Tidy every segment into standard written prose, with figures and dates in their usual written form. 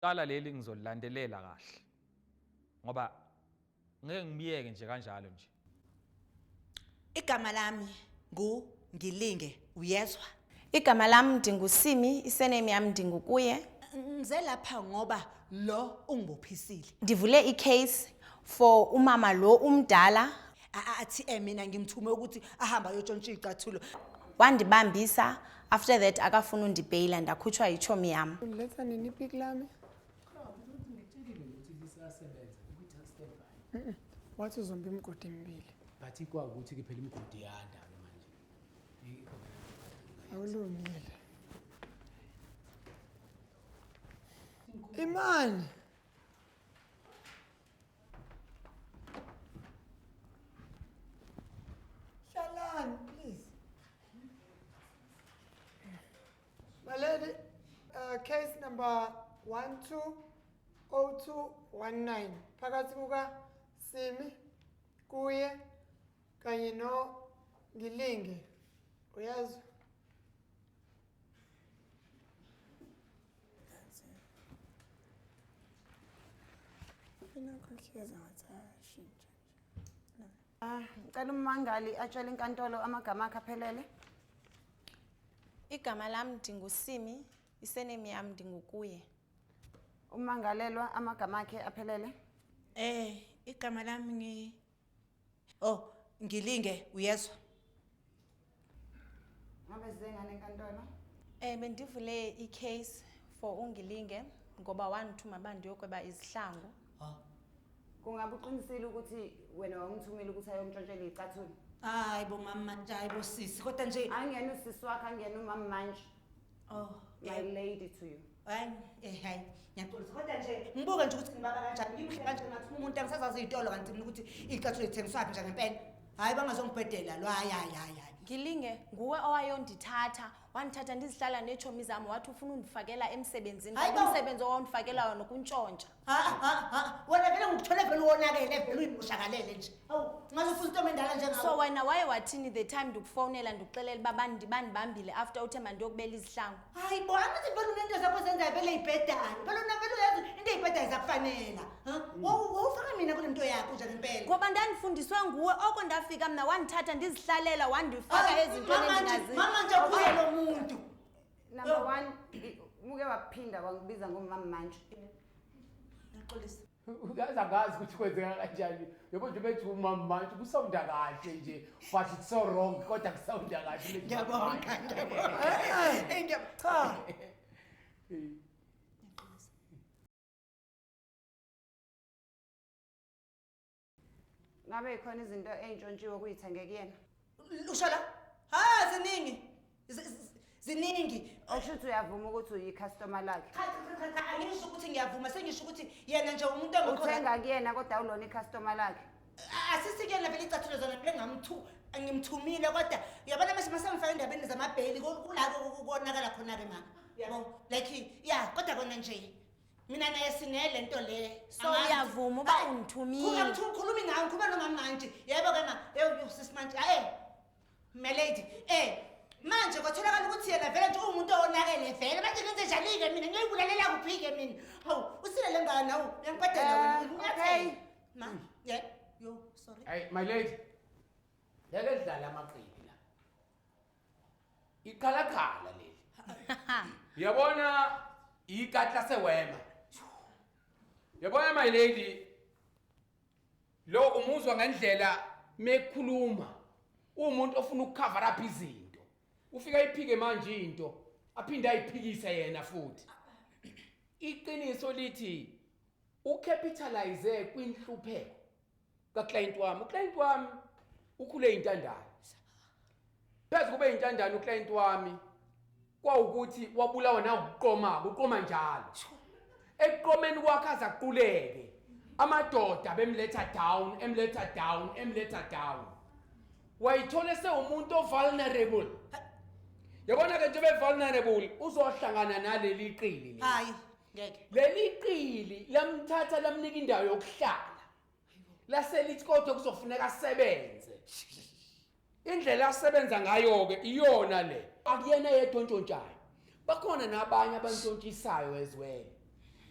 Qala leli ngizolilandelela kahle. Ngoba ngeke ngimiyeke nje kanjalo nje. Igama lami Ngilinge, uyezwa? Igama lami ndingusimi, isename yami ndingukuye. Ngize lapha ngoba lo ungibophisile. Ndivule icase for umama lo umdala. Athi mina ngimthume ukuthi ahamba yontshontsha icathulo. Wandibambisa, after that akafuna undibheyila ndakhutshwa ichomi yami. Letha nini ipick lami? Wathi uzomba imigodi emibili. Bathi kwakuthi ke phela imigodi yanda manje. Awulungile. Imani. Shalani, please. My lady, case number 120219. Phakathi kuka Simi kuye kanye no Ngilinge. Uyazi? Ngicela umangali atshele inkantolo amagama akhe aphelele. Igama lami ndingusimi, isename yami ndingukuye. Umangalelwa amagama akhe aphelele. Igama lami Ngilinge, uyezwa? Ngabe zingane enkantolo? Bendivule icase for uNgilinge ngoba wanithuma bandiyokweba izihlangu. Kungabe uqinisile ukuthi wena wangithumile ukuthi ayontshontshela icathulo? Hayi bo mama, hayi bo sisi, kodwa nje Angiyena usisi wakhe, angiyena umama manje. My lady to you. hayi ngiyaxolisa, kodwa nje ngibuke nje ukuthi ngibaba kanjani, ngimhle kanjani ngathi umuntu angisazazi izitolo kanti mina ukuthi icathulo lithengiswa phi nje ngempela. Hayi bangazongibhedela lo hayi. Ngilinge nguwe owayondithatha, wandithatha ndizihlala nechomi zami wathi ufuna undifakela emsebenzini. Hayi bo. Umsebenzi owawundifakela wona kuntshontsha. Wena vele ngikuthole vele uwonakele vele uyimoshakalele nje. Hawu, ngaze ufuna into endala njengawe. So wena waye wathini the time ndikufonela ndikuxelela uba bandibambile after uthemba ndiyokubela izihlangu? Hayi bo, angathi vele unento zakho zenzayo vele ibhedayo. Vele una vele uyazi into eyibhedayo zakufanela. Wawufaka mina kule nto yakho nje ngempela. Ngoba ndandifundiswe nguwe oko ndafika mna wandithatha ndizihlalela wandifaka ezintweni endingaziyo. Mama nje kuye lo muntu. Number 1, muke waphinda wangibiza ngomama manje. Ngixolisa. Uyazi angazi ukuthi kwenzeka kanjani. Yebo nje bethi umama manje kusawunda kahle nje. But it's so wrong kodwa kusawunda kahle. Ngiyabonga. Cha. Ngabe ikhona izinto ey'ntshontshiwe kuyithenge kuyena? Usho la? Ziningi. Okusho ukuthi uyavuma ukuthi uyi-customer lakhe. Cha, angisho ukuthi ngiyavuma, sengisho ukuthi yena nje umuntu ongikhona. Uthenga kuyena kodwa awulona i-customer lakhe. Asisikele vele icathulo zona vele ngimthumile kodwa uyabona mase masengifaka endabeni zamabheli kulako kubonakala khona-ke mama. Yabo, like kodwa kona nje mina naye sinele nto le. So uyavuma uba undithumile. Ungakhulumi ngayo, ngikhuluma nomama manje. Yebo ke ma, sisi manje. My lady, manje kwatholakala ukuthi yena vele nje umuntu owonakele vele. Manje ngenze njani-ke mina? Ngiyibulalela kuphi-ke mina? Hawu, usilele ngani hawu? Uyangibhedela wena. Okay. Ma, sorry. Hey my lady. Yake dlala amaqhibi la. Ikhalakhala leli. Yabona ikatla sewema. Yabona my lady. Lo umuzwa ngendlela mekhuluma. Umuntu ofuna ukucover up izinto. Ufika iphike manje into aphinda ayiphikise yena futhi. Iqiniso lithi ucapitalize kwinhlupheko ka-client wami. U-client wami ukhule intandane. Pheze kube intandane u-client wami kwawukuthi wabulawa na uqoma njalo. Ekuqomeni kwakhe azaquleke. Amadoda emletha down. Wayithole sewumuntu ovulnerable. Yabona ke nje be-vulnerable uzohlangana naleli qili le. Hayi, ngeke. Leli qili lamthatha lamnika indawo yokuhlala. Laselithi kodwa kuzofuneka asebenze. Indlela asebenza ngayo ke iyona le. Akuyena yedwa ontshontshayo. Bakhona nabanye abantshontshisayo as well.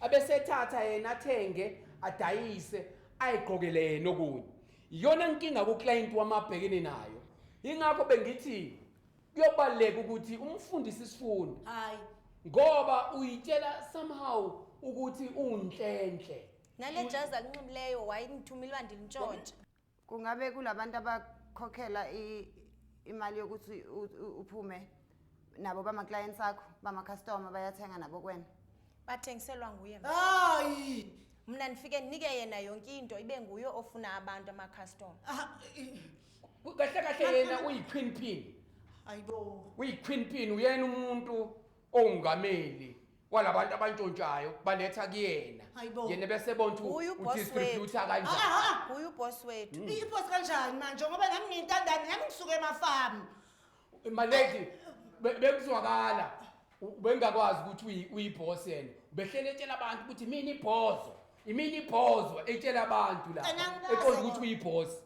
abesethatha yena athenge adayise ayigqokele yena okunye. Iyona inkinga ku-client wamabhekene nayo. Ingakho bengithi kuyobaleka ukuthi umfundisi isifundo hayi ngoba uyitshela somehow ukuthi unhlenhle. nale jazi alinximileyo wayengithumile uba ndilintshontshe. Kungabe kulabantu abakhokhela imali yokuthi uphume nabo bama-clients akho bama-customer bayathenga nabo kwena? Bathengiselwa nguye mna. hayi Mna ndifike ndinike yena yonke into ibe nguye ofuna abantu ama-customer. Kahle kahle yena uyi-queen pin. hayibo Uyi-queen pin uyena umuntu ongameli walabantu abantshontshayo baletha kuyena. Hayibo. Yena bese bona Nguye ukuthi uboss distributor kanjani. Nguye uboss wethu. iposi kanjani manje ngoba nami ngiyintandane nami ngisuke emafamu Maledi bekuzwakala bengakwazi ukuthi uyiboss yena. Behlele etshela abantu ukuthi imini ibhozo etshela abantu la. Anangazi Eqonda ukuthi uyiboss.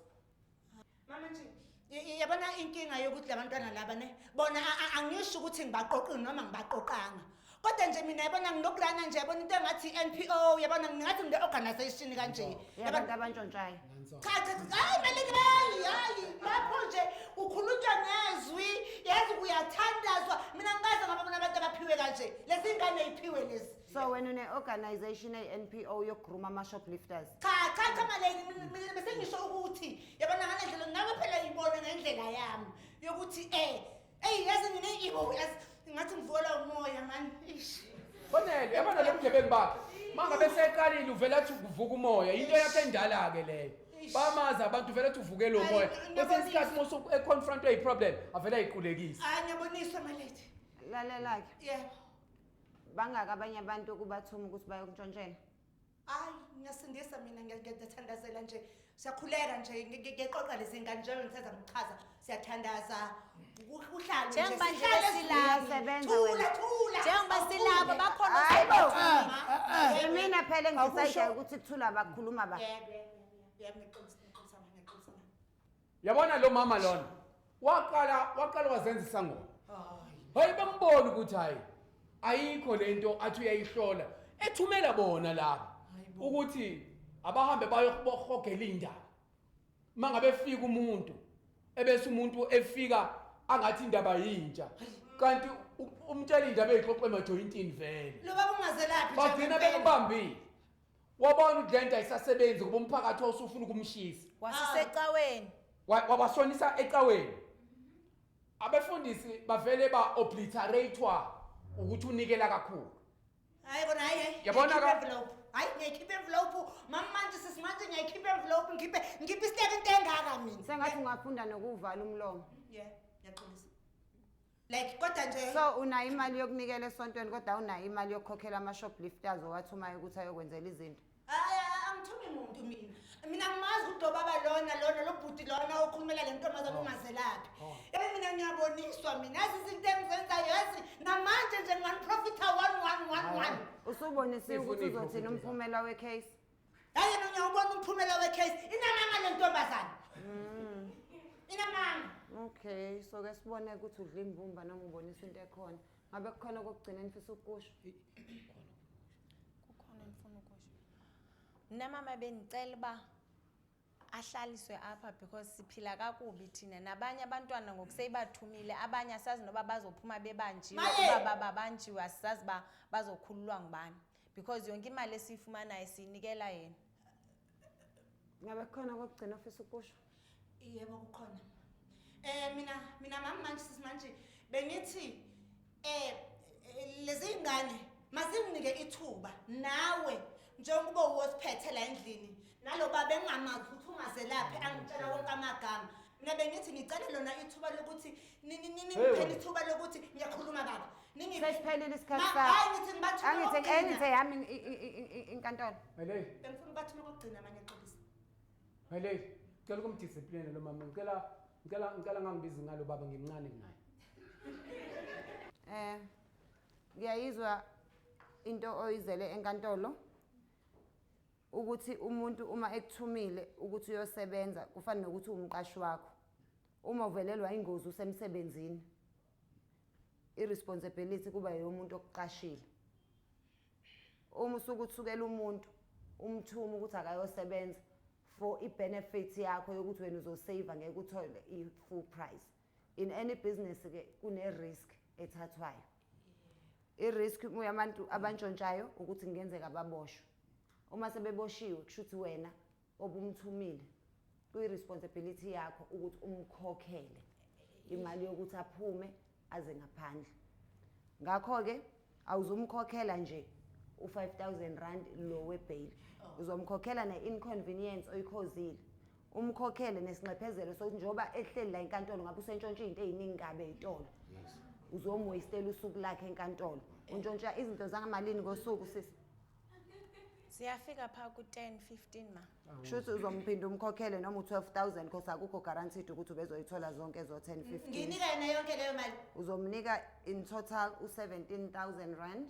mama nje yabona inkinga yokuthi labantwana laba ne bona angisho ukuthi ngibaqoqile noma ngibaqoqanga kodwa nje mina yabona nginokulana nje yabona into engathi NPO yabona ngathi ngine organization kanje Yabantu abantshontshayo. cha hayi maleke hayi lapho nje ukhulunywa ngezwi yazi uyathandazwa mina ngikaze ngabona abantu abaphiwe kanje lezi ngane eziphiwe lezi So wena une-organization eyi-NPO yokugruma ama-shoplifters. cha maleke mina bese ngisho ukuthi yabona ngale ndlela nawe phela yibona ngendlela yami yokuthi yazi ngine-ego yazi ngathi ngivukelwa umoya mani Bonele yabona lo mgebengu bakhe. Mangabe seqalile uvela athi kuvuka umoya into yakhe endala ke leyo. Bamaza abantu vele athi uvukele umoya. Bese isikhathi mosu econfront problem avela ayiqulekisa. hayi ngiyaboniswa maleke Lalela-ke, yebo bangaki abanye abantu kubathuma ukuthi bayokuntshontshela? hayi ngiyasindisa mina ngiyathandazela nje siyakhuleka nje ngeqoqa lezi ngane njengoba ngithatha ngichaza siyathandaza uhlalo nje Njengoba nje sihlale besilapha. Uyasebenza wena. thula Njengoba silapho bakhona Hayibo! Mina phela engidecide ukuthi kuthula bakhuluma ba. yebo ngiqinisa Yabona lo mama lona waqala wazenzisa ngona. Hayi bambona ukuthi hayi ayikho lento athi uyayihlola ethumela bona lapha ukuthi abahambe bayohogela indaba. Mangabe efika umuntu ebese umuntu efika angathi indaba yintsha kanti umtshela indaba ezixoxe emajointini vele. lo baba ungazelaphi Bagcina bekubambile. Wabona ukuthi lento ayisasebenzi kuba umphakathi osufuna ukumshisa. wasisecaweni. Wabasonisa ecaweni. Abefundisi bavele ba-obliteratewa ukuthi unikela kakhulu. hayi bona hayi Yabona ka- envelope hayi ngiyayikhipha envelope mama manje sisimanje ngiyayikhipha envelope ngikhiphe isiteke into engaka mina Sengathi ungafunda nokuvala umlomo. ngiyaqolisa like kodwa nje So unayo imali yokunikela esontweni kodwa unayo imali yokukhokhela ama-shoplifters owathumayo ukuthi ayokwenzela izinto. angithumi muntu mina ngimazi ukuthi lo baba lona lo bhuti lona okhulumela le ntombazana ungazelaphi mina ngiyaboniswa mina yazi izinto engizenzayo yazi namanje nje nginganiprofitha 1 Usubonisiwe ukuthi Ifuna uzothina iprofitha. umphumela we-case. hayi yena ngiyawubona umphumela wecase inamanga le ntombazana inamanga Okay, so ke sibone ukuthi udla imbumba noma ubonisa into ekhona. Ngabe kukhona kokugcina nifisa ukusho? Kukhona ngifuna ukusho. Mna mama bendicela uba ahlaliswe apha because siphila kakubi thina nabanye abantwana ngokuseyibathumile abanye asazi noba bazophuma bebanjiwe Maye! uba babanjiwe asisazi uba bazokhululwa ngubani because yonke imali esiyifumanayo siyinikela yena. Ngabe kukhona kokugcina ofisa ukusho? yebo kukhona mina manje sisimanje bengithi lezi ngane masinginike ithuba nawe njengoba uwosiphethe la endlini naloba bengamazi ukuthi ungazelaphi angitshela wonke amagama mina bengithi ngicela lona ithuba lokuthi ningiphele ithuba lokuthi ngiyakhuluma baba Sesiphelile isikhathi hayi ngithi ngibathuma angithi yami inkantolo. Hello. bengifuna ubathuma kokugcina manje xolisa Hello. Ngicela ukumdiscipline lo mama. Ngicela ngangibizi ngalo baba ngimncane kunaye. Ngiyayizwa into oyizele enkantolo ukuthi umuntu uma ekuthumile ukuthi uyosebenza kufana nokuthi umqashi wakho. Uma uvelelwa ingozi usemsebenzini irresponsibility kuba yomuntu okuqashile. uma usukuthukela umuntu umthuma ukuthi akayosebenza for i-benefit yakho yokuthi wena uzosave ngeke uthole i-full price. In any business ke kune-risk ethathwayo. I-risk uyabantu abantshontshayo ukuthi kungenzeka baboshwe. Uma sebeboshiwe kushuthi wena obumthumile kuyi-responsibility yakho ukuthi umkhokhele imali yokuthi aphume aze ngaphandle. Ngakho-ke awuzumkhokhela nje u-5,000 rand lo we-bail. Uzomkhokhela ne-inconvenience oyikhozile. Umkhokhele nesinxephezelo sokuthi njengoba ehleli la enkantolo ngabe usentshontsha izinto eziningi kabe ey'tolo. Uzomwastela usuku lakhe enkantolo. Untshontsha izinto zangamalini ngosuku sisi. Siyafika pha ku-10, 15 ma. Kushuthi uzomphinda umkhokhele noma u-12,000 because akukho guaranteed ukuthi ubezoyithola zonke ezo 10, 15. Nginika yena yonke leyo mali. Uzomnika in total u-17,000 rand.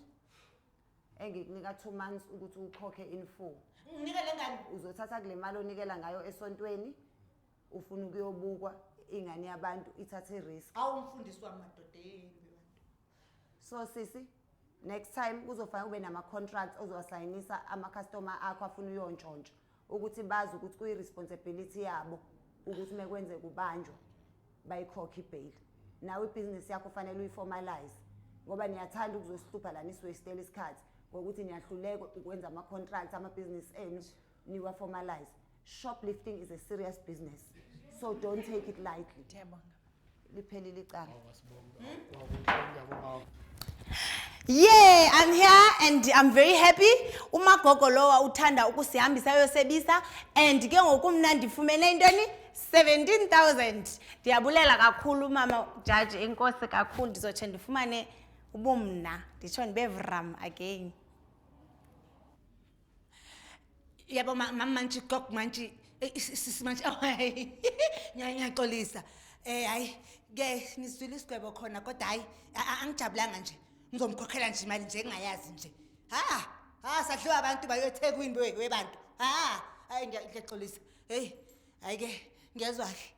Engikunika 2 months ukuthi ukhokhe in full. Nginika lengane. Uzothatha kule mali onikela ngayo esontweni ufuna ukuyobukwa ingane yabantu ithathe risk. Awumfundisi wami madodeni bantu. So sisi next time kuzofanele ube nama contracts ozowasayinisa ama customer akho afuna uyontshontsha ukuthi bazi ukuthi kuyi responsibility yabo ukuthi mekwenze kubanjwa bayikhokhe ibail. Nawe ibusiness yakho fanele uyiformalize ngoba niyathanda ukuzosihlupha la niswestela isikhathi ngokuthi niyahluleka ukwenza ama contracts ama business enu niwa formalize. Shoplifting is a serious business, so don't take it lightly. Ngiyabonga. Liphelile icala. Yeah, I'm here and I'm very happy. Umagogo lowa uthanda ukusihambisa ayosebisa and ke ngokumnandi fumene intoni 17,000. Ndiyabulela kakhulu mama judge enkosi kakhulu ndizotshe ndifumane ubumna nditsho ndibevram again. Yabo mama nje gok manje sisi manje ngiyaxolisa. Hayi ke nisizwile isigwebo khona kodwa hayi angijabulanga nje. Ngizomkhokhela nje imali nje engayazi nje. Sadliwa abantu bayothekwini webantu. Hayi ngiyaxolisa. Hey, hayi ke ngiyezwa ke.